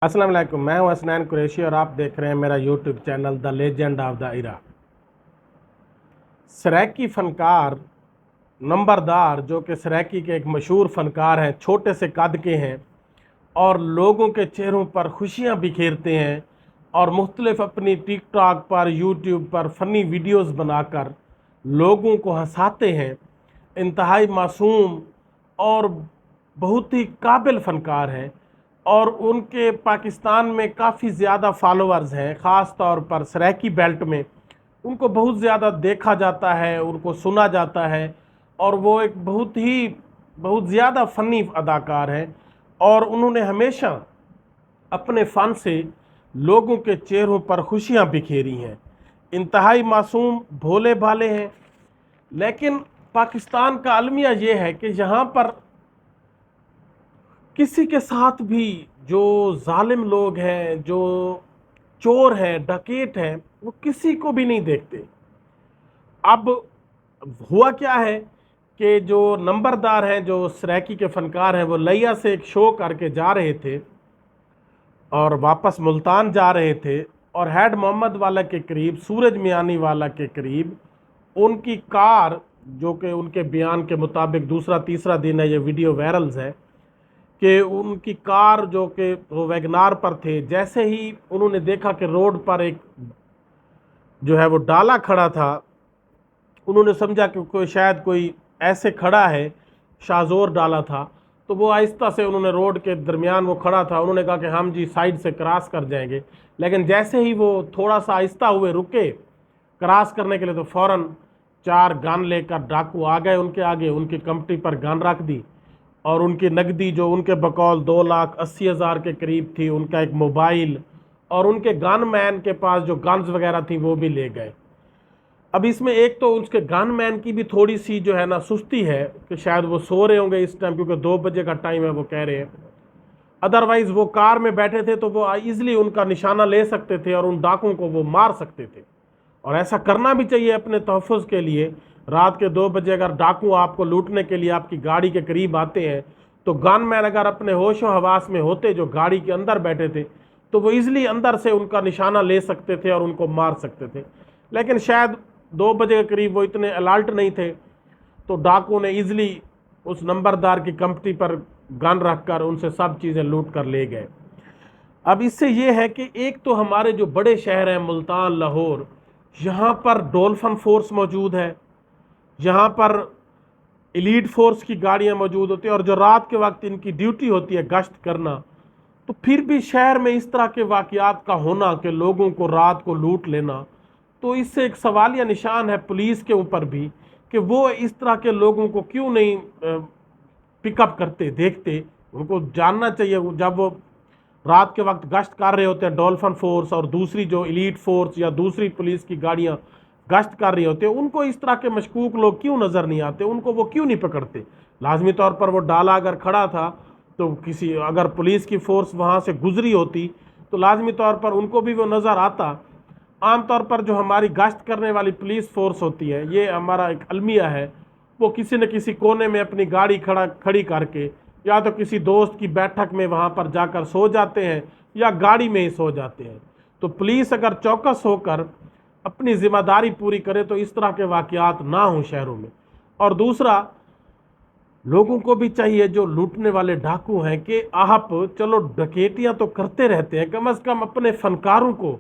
अस्सलाम वालेकुम। मैं हूं हसनैन कुरैशी और आप देख रहे हैं मेरा YouTube channel the legend of the era. Saraiki फनकार नंबरदार, जो कि सराइकी के एक मशहूर फनकार हैं, छोटे से कद के हैं और लोगों के चेहरों पर खुशियां बिखेरते हैं और मुख्तलिफ अपनी टिक टॉक पर, यूट्यूब पर फ़नी वीडियोस बनाकर लोगों को हंसाते हैं। इंतहाई मासूम और बहुत ही काबिल फ़नकार हैं और उनके पाकिस्तान में काफ़ी ज़्यादा फॉलोअर्स हैं। ख़ास तौर पर सराइकी बेल्ट में उनको बहुत ज़्यादा देखा जाता है, उनको सुना जाता है और वो एक बहुत ज़्यादा फ़नी अदाकार हैं और उन्होंने हमेशा अपने फ़न से लोगों के चेहरों पर खुशियां बिखेरी हैं। इंतहाई मासूम, भोले भाले हैं। लेकिन पाकिस्तान का अलमिया ये है कि यहाँ पर किसी के साथ भी जो जालिम लोग हैं, जो चोर हैं, डकैत हैं, वो किसी को भी नहीं देखते। अब हुआ क्या है कि जो नंबरदार हैं, जो सराइकी के फनकार हैं, वो लिया से एक शो करके जा रहे थे और वापस मुल्तान जा रहे थे और हेड मोहम्मद वाला के करीब, सूरज मियानी वाला के करीब उनकी कार, जो कि उनके बयान के मुताबिक दूसरा तीसरा दिन है, ये वीडियो वायरल्स है कि उनकी कार जो कि वो वैगनार पर थे, जैसे ही उन्होंने देखा कि रोड पर एक जो है वो डाला खड़ा था, उन्होंने समझा कि शायद कोई ऐसे खड़ा है, शाहजोर डाला था, तो वो आहिस्ता से उन्होंने रोड के दरमियान वो खड़ा था, उन्होंने कहा कि हम जी साइड से क्रॉस कर जाएंगे। लेकिन जैसे ही वो थोड़ा सा आहिस्ता हुए, रुके क्रॉस करने के लिए, तो फ़ौरन 4 गन लेकर डाकू आ गए उनके आगे, उनकी कंपनी पर गन रख दी और उनकी नकदी जो उनके बकौल 2,80,000 के करीब थी, उनका एक मोबाइल और उनके गन मैन के पास जो गन्स वगैरह थी वो भी ले गए। अब इसमें एक तो उसके गन मैन की भी थोड़ी सी जो है ना सुस्ती है कि शायद वो सो रहे होंगे इस टाइम, क्योंकि 2 बजे का टाइम है वो कह रहे हैं। अदरवाइज़ वो कार में बैठे थे तो वो ईज़िली उनका निशाना ले सकते थे और उन डाकुओं को वो मार सकते थे, और ऐसा करना भी चाहिए अपने तहफ़्फ़ुज़ के लिए। रात के 2 बजे अगर डाकू आपको लूटने के लिए आपकी गाड़ी के करीब आते हैं, तो गन मैन अगर अपने होश व हवास में होते, जो गाड़ी के अंदर बैठे थे, तो वो ईज़िली अंदर से उनका निशाना ले सकते थे और उनको मार सकते थे। लेकिन शायद 2 बजे के करीब वो इतने अलर्ट नहीं थे, तो डाकुओं ने ईज़िली उस नंबरदार की कंपनी पर गन रख कर उनसे सब चीज़ें लूट कर ले गए। अब इससे ये है कि एक तो हमारे जो बड़े शहर हैं, मुल्तान, लाहौर, यहाँ पर डॉल्फिन फोर्स मौजूद है, यहाँ पर एलीट फोर्स की गाड़ियाँ मौजूद होती हैं और जो रात के वक्त इनकी ड्यूटी होती है गश्त करना, तो फिर भी शहर में इस तरह के वाक़यात का होना कि लोगों को रात को लूट लेना, तो इससे एक सवालिया निशान है पुलिस के ऊपर भी कि वो इस तरह के लोगों को क्यों नहीं पिकअप करते, देखते। उनको जानना चाहिए, जब वो रात के वक्त गश्त कर रहे होते हैं डॉल्फिन फोर्स और दूसरी जो एलीट फोर्स या दूसरी पुलिस की गाड़ियां गश्त कर रही होती हैं, उनको इस तरह के मशकूक लोग क्यों नज़र नहीं आते, उनको वो क्यों नहीं पकड़ते। लाजमी तौर पर वो डाला अगर खड़ा था तो किसी, अगर पुलिस की फ़ोर्स वहाँ से गुजरी होती तो लाजमी तौर पर उनको भी वो नज़र आता। आम तौर पर जो हमारी गश्त करने वाली पुलिस फ़ोर्स होती है, ये हमारा एक अलमिया है, वो किसी न किसी कोने में अपनी गाड़ी खड़ी करके या तो किसी दोस्त की बैठक में वहाँ पर जाकर सो जाते हैं या गाड़ी में ही सो जाते हैं। तो पुलिस अगर चौकस होकर अपनी ज़िम्मेदारी पूरी करे तो इस तरह के वाक़यात ना हों शहरों में। और दूसरा, लोगों को भी चाहिए, जो लूटने वाले डाकू हैं, कि आप चलो डकैतियाँ तो करते रहते हैं, कम से कम अपने फ़नकारों को,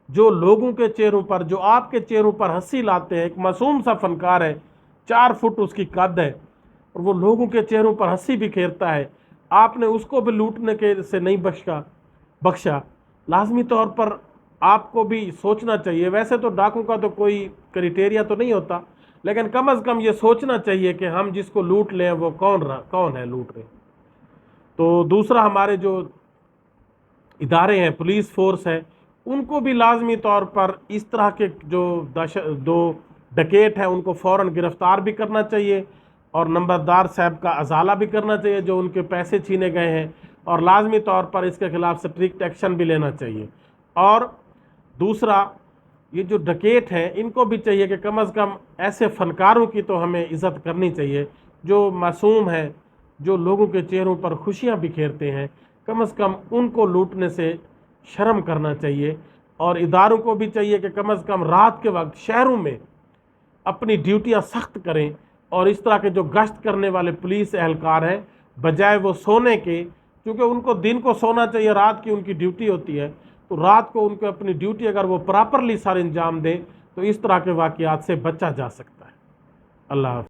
जो लोगों के चेहरों पर, जो आपके चेहरों पर हंसी लाते हैं। एक मासूम सा फनकार है, 4 फुट उसकी कद है और वो लोगों के चेहरों पर हंसी बिखेरता है, आपने उसको भी लूटने के से नहीं बख्शा। लाजमी तौर पर आपको भी सोचना चाहिए। वैसे तो डाकू का तो कोई क्राइटेरिया तो नहीं होता, लेकिन कम से कम ये सोचना चाहिए कि हम जिसको लूट लें वो कौन है लूट रहे। तो दूसरा, हमारे जो इदारे हैं, पुलिस फोर्स है, उनको भी लाजमी तौर पर इस तरह के जो डकैत हैं उनको फ़ौरन गिरफ़्तार भी करना चाहिए और नंबरदार साहब का अजाला भी करना चाहिए जो उनके पैसे छीने गए हैं, और लाजमी तौर पर इसके ख़िलाफ़ स्ट्रिक्ट एक्शन भी लेना चाहिए। और दूसरा, ये जो डकैत हैं इनको भी चाहिए कि कम से कम ऐसे फ़नकारों की तो हमें इज़्ज़त करनी चाहिए जो मासूम हैं, जो लोगों के चेहरों पर खुशियाँ बिखेरते हैं। کم از کم ان کو لوٹنے سے شرم کرنا چاہیے، اور اداروں کو بھی چاہیے کہ کم از کم رات کے وقت شہروں میں اپنی ڈیوٹیاں سخت کریں، اور اس طرح کے جو گشت کرنے والے پولیس اہلکار ہیں بجائے وہ سونے کے، کیونکہ ان کو دن کو سونا چاہیے، رات کی ان کی ڈیوٹی ہوتی ہے، تو رات کو ان کو اپنی ڈیوٹی اگر وہ پراپرلی سر انجام دیں تو اس طرح کے واقعات سے بچا جا سکتا ہے۔ اللہ حافظ۔